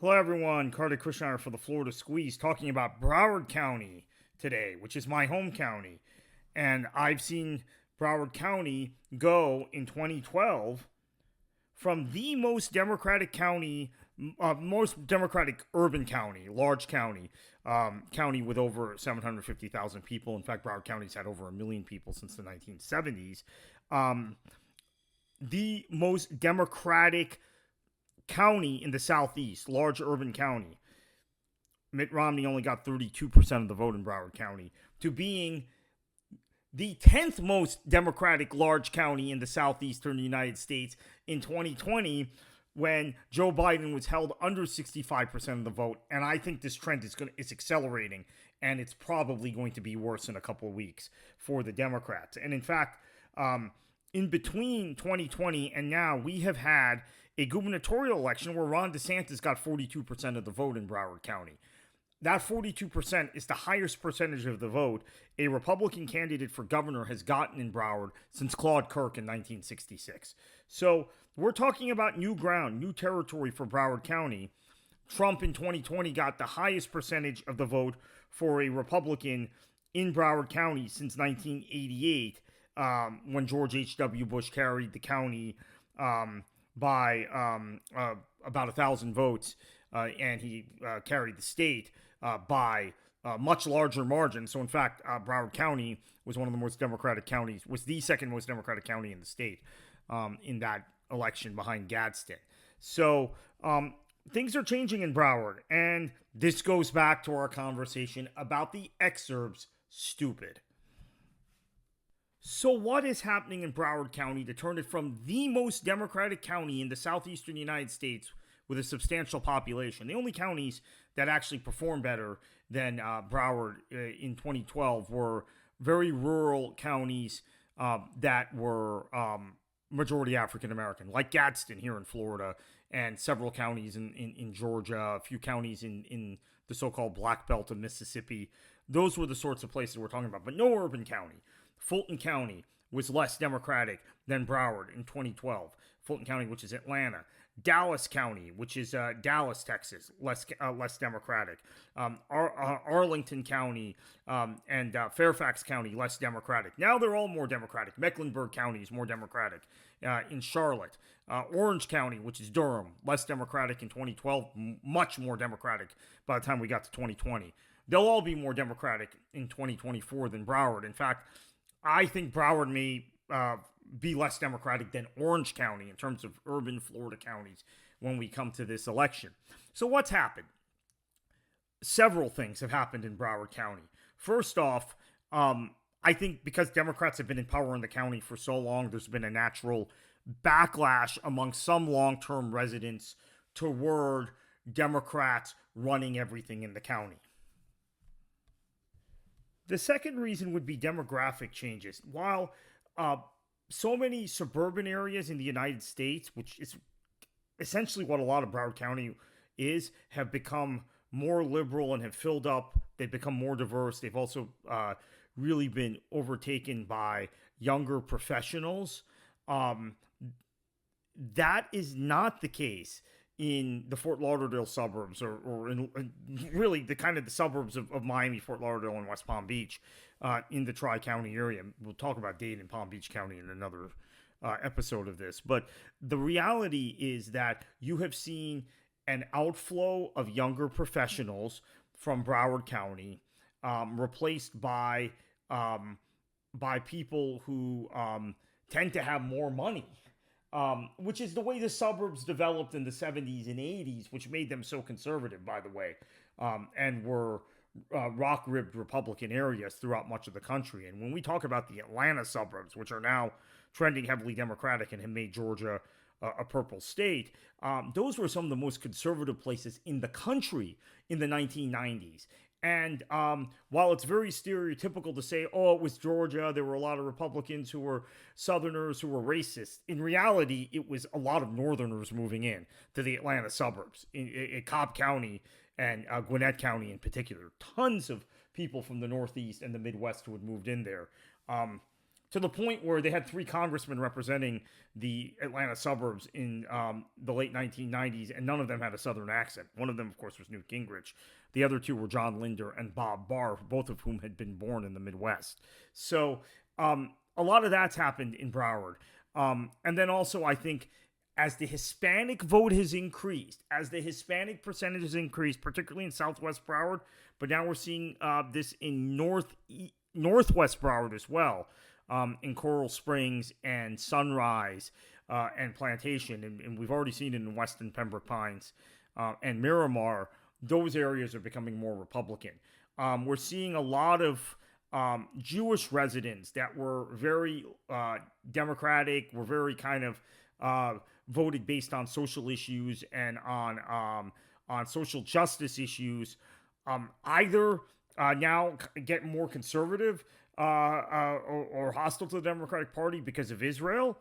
Hello, everyone. Carter Krishnaiyer for the Florida Squeeze talking about Broward County today, which is my home county. And I've seen Broward County go in 2012 from the most Democratic county, most Democratic urban county, large county, county with over 750,000 people. In fact, Broward County's had over 1 million people since the 1970s. Um, the most Democratic county in the Southeast, large urban county. Mitt Romney only got 32% of the vote in Broward County, to being the 10th most Democratic large county in the southeastern United States in 2020, when Joe Biden was held under 65% of the vote. And I think this trend is accelerating, and it's probably going to be worse in a couple of weeks for the Democrats. And in fact, in between 2020 and now, we have had a gubernatorial election where Ron DeSantis got 42% of the vote in Broward County. That 42% is the highest percentage of the vote a Republican candidate for governor has gotten in Broward since Claude Kirk in 1966. So we're talking about new ground, new territory for Broward County. Trump in 2020 got the highest percentage of the vote for a Republican in Broward County since 1988, when George H.W. Bush carried the county by about 1,000 votes, and he carried the state by a much larger margin. So, in fact, Broward County was one of the most Democratic counties, was the second most Democratic county in the state in that election behind Gadsden. So, things are changing in Broward, and this goes back to our conversation about the exurbs stupid. So, what is happening in Broward County to turn it from the most Democratic county in the southeastern United States with a substantial population? The only counties that actually performed better than Broward in 2012 were very rural counties that were majority African American, like Gadsden here in Florida, and several counties in Georgia, a few counties in the so-called Black Belt of Mississippi. Those were the sorts of places we're talking about, but no urban county. Fulton County was less Democratic than Broward in 2012. Fulton County, which is Atlanta. Dallas County, which is Dallas, Texas, less Democratic. Arlington County and Fairfax County, less Democratic. Now they're all more Democratic. Mecklenburg County is more Democratic in Charlotte. Orange County, which is Durham, less Democratic in 2012, much more Democratic by the time we got to 2020. They'll all be more Democratic in 2024 than Broward. In fact, I think Broward may be less Democratic than Orange County in terms of urban Florida counties when we come to this election. So what's happened? Several things have happened in Broward County. First off, I think because Democrats have been in power in the county for so long, there's been a natural backlash among some long-term residents toward Democrats running everything in the county. The second reason would be demographic changes. While so many suburban areas in the United States, which is essentially what a lot of Broward County is, have become more liberal and have filled up, they've become more diverse. They've also really been overtaken by younger professionals. That is not the case in the Fort Lauderdale suburbs, or in really the kind of the suburbs of Miami, Fort Lauderdale, and West Palm Beach, in the Tri-County area. We'll talk about Dade and Palm Beach County in another episode of this. But the reality is that you have seen an outflow of younger professionals from Broward County, replaced by people who tend to have more money. Which is the way the suburbs developed in the 70s and 80s, which made them so conservative, by the way, and were rock-ribbed Republican areas throughout much of the country. And when we talk about the Atlanta suburbs, which are now trending heavily Democratic and have made Georgia a purple state, those were some of the most conservative places in the country in the 1990s. And while it's very stereotypical to say, oh, it was Georgia, there were a lot of Republicans who were Southerners who were racist, in reality, it was a lot of Northerners moving in to the Atlanta suburbs, in Cobb County and Gwinnett County in particular. Tons of people from the Northeast and the Midwest who had moved in there. to the point where they had 3 congressmen representing the Atlanta suburbs in the late 1990s, and none of them had a Southern accent. One of them, of course, was Newt Gingrich. The other 2 were John Linder and Bob Barr, both of whom had been born in the Midwest. So a lot of that's happened in Broward. And then also, I think, as the Hispanic vote has increased, as the Hispanic percentage has increased, particularly in Southwest Broward, but now we're seeing this in Northwest Broward as well, in Coral Springs and Sunrise and Plantation, and we've already seen it in Weston, Pembroke Pines, and Miramar. Those areas are becoming more Republican. We're seeing a lot of Jewish residents that were very Democratic, were very kind of voted based on social issues and on social justice issues, either now get more conservative or hostile to the Democratic Party because of Israel,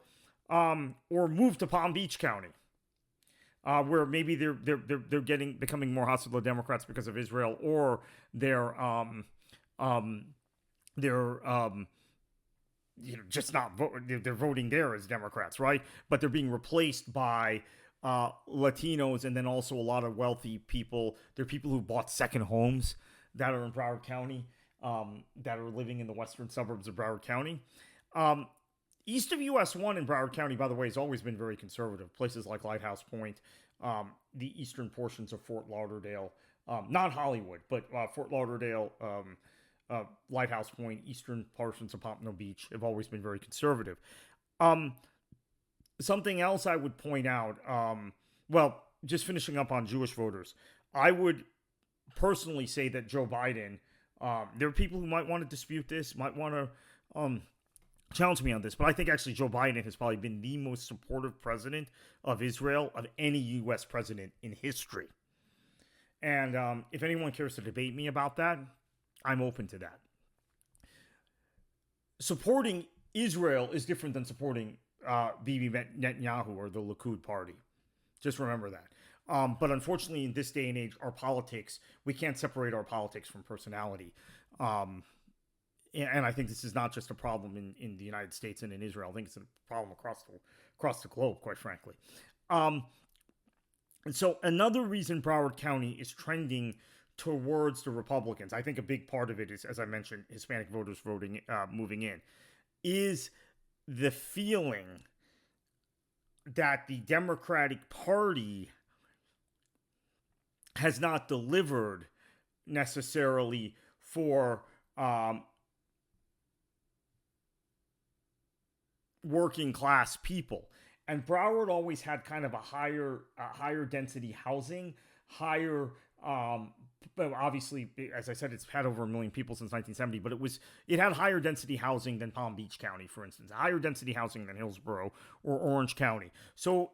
or move to Palm Beach County, where maybe they're becoming more hostile to Democrats because of Israel, or they're just not they're voting there as Democrats, right? But they're being replaced by Latinos, and then also a lot of wealthy people. There are people who bought second homes that are in Broward County, that are living in the western suburbs of Broward County. East of US 1 in Broward County, by the way, has always been very conservative. Places like Lighthouse Point, the eastern portions of Fort Lauderdale, not Hollywood, but Fort Lauderdale, Lighthouse Point, eastern portions of Pompano Beach have always been very conservative. Something else I would point out, well, just finishing up on Jewish voters, I would personally say that Joe Biden, there are people who might want to dispute this, might want to challenge me on this, but I think actually Joe Biden has probably been the most supportive president of Israel of any U.S. president in history. And if anyone cares to debate me about that, I'm open to that. Supporting Israel is different than supporting Bibi Netanyahu or the Likud party. Just remember that. But unfortunately, in this day and age, our politics, we can't separate our politics from personality. And I think this is not just a problem in the United States and in Israel. I think it's a problem across the globe, quite frankly. And so another reason Broward County is trending towards the Republicans, I think a big part of it is, as I mentioned, Hispanic voters moving in, is the feeling that the Democratic Party has not delivered necessarily for working class people. And Broward always had kind of a higher density housing, higher, but obviously, as I said, it's had over 1 million people since 1970, but it had higher density housing than Palm Beach County, for instance, higher density housing than Hillsborough or Orange County. So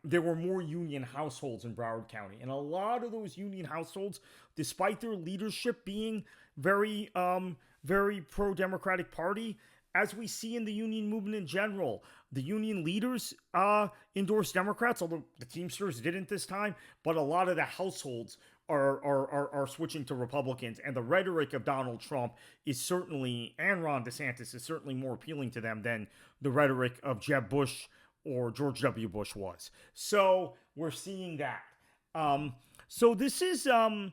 there were more union households in Broward County, and a lot of those union households, despite their leadership being very, very pro-Democratic Party, as we see in the union movement in general, the union leaders endorsed Democrats, although the Teamsters didn't this time, but a lot of the households are switching to Republicans, and the rhetoric of Donald Trump is certainly, and Ron DeSantis is certainly more appealing to them than the rhetoric of Jeb Bush or George W. Bush was. So we're seeing that. So this is a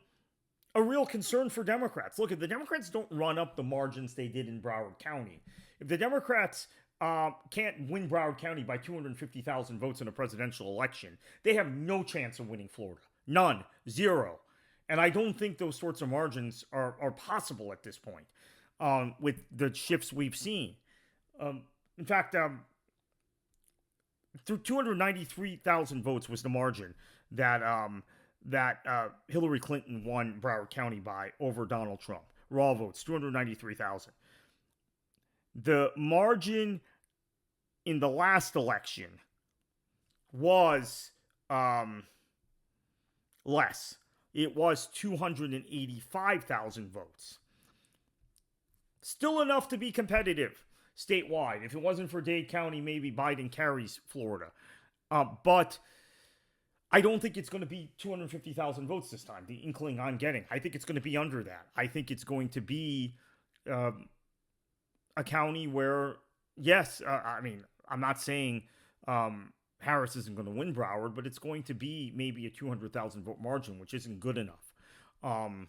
real concern for Democrats. Look, if the Democrats don't run up the margins they did in Broward County, if the Democrats can't win Broward County by 250,000 votes in a presidential election, they have no chance of winning Florida. None. Zero. And I don't think those sorts of margins are possible at this point with the shifts we've seen. In fact, through 293,000 votes was the margin that Hillary Clinton won Broward County by over Donald Trump. Raw votes, 293,000. The margin in the last election was less. It was 285,000 votes. Still enough to be competitive statewide. If it wasn't for Dade County, maybe Biden carries Florida. But I don't think it's going to be 250,000 votes this time, the inkling I'm getting. I think it's going to be under that. I think it's going to be a county where Yes, I mean, I'm not saying Harris isn't going to win Broward, but it's going to be maybe a 200,000 vote margin, which isn't good enough. Um,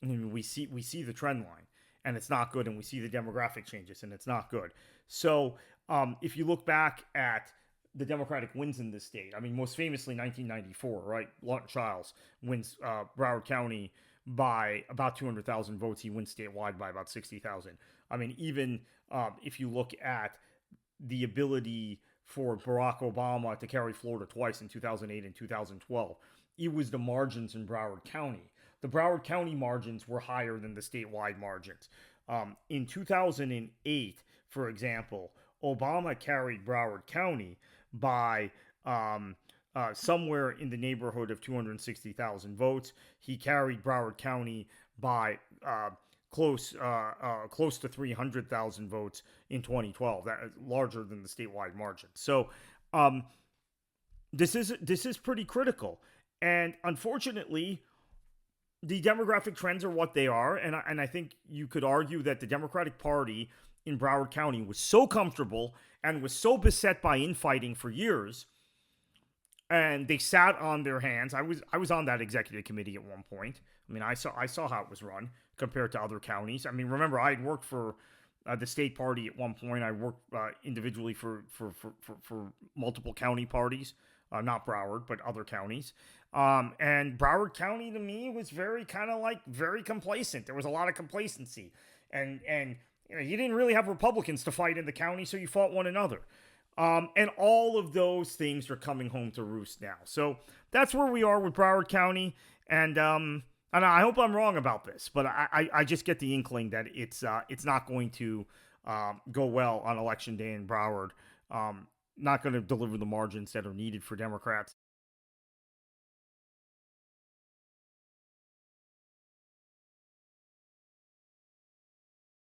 I mean, we see the trend line, and it's not good, and we see the demographic changes, and it's not good. So, if you look back at the Democratic wins in this state, I mean, most famously 1994, right? Lawton Childs wins Broward County by about 200,000 votes. He wins statewide by about 60,000. I mean, even if you look at the ability for Barack Obama to carry Florida twice in 2008 and 2012, it was the margins in Broward County. The Broward County margins were higher than the statewide margins. In 2008, for example, Obama carried Broward County by somewhere in the neighborhood of 260,000 votes. He carried Broward County by close to 300,000 votes in 2012. That is larger than the statewide margin. So this is pretty critical, and unfortunately, the demographic trends are what they are, and I think you could argue that the Democratic Party in Broward County was so comfortable and was so beset by infighting for years, and they sat on their hands. I was on that executive committee at one point. I mean, I saw how it was run compared to other counties. I mean, remember, I had worked for the state party at one point. I worked individually for multiple county parties, not Broward, but other counties. And Broward County to me was very kind of like very complacent. There was a lot of complacency, and you didn't really have Republicans to fight in the county, so you fought one another. And all of those things are coming home to roost now. So that's where we are with Broward County, and I hope I'm wrong about this, but I just get the inkling that it's not going to go well on election day in Broward. Not going to deliver the margins that are needed for Democrats.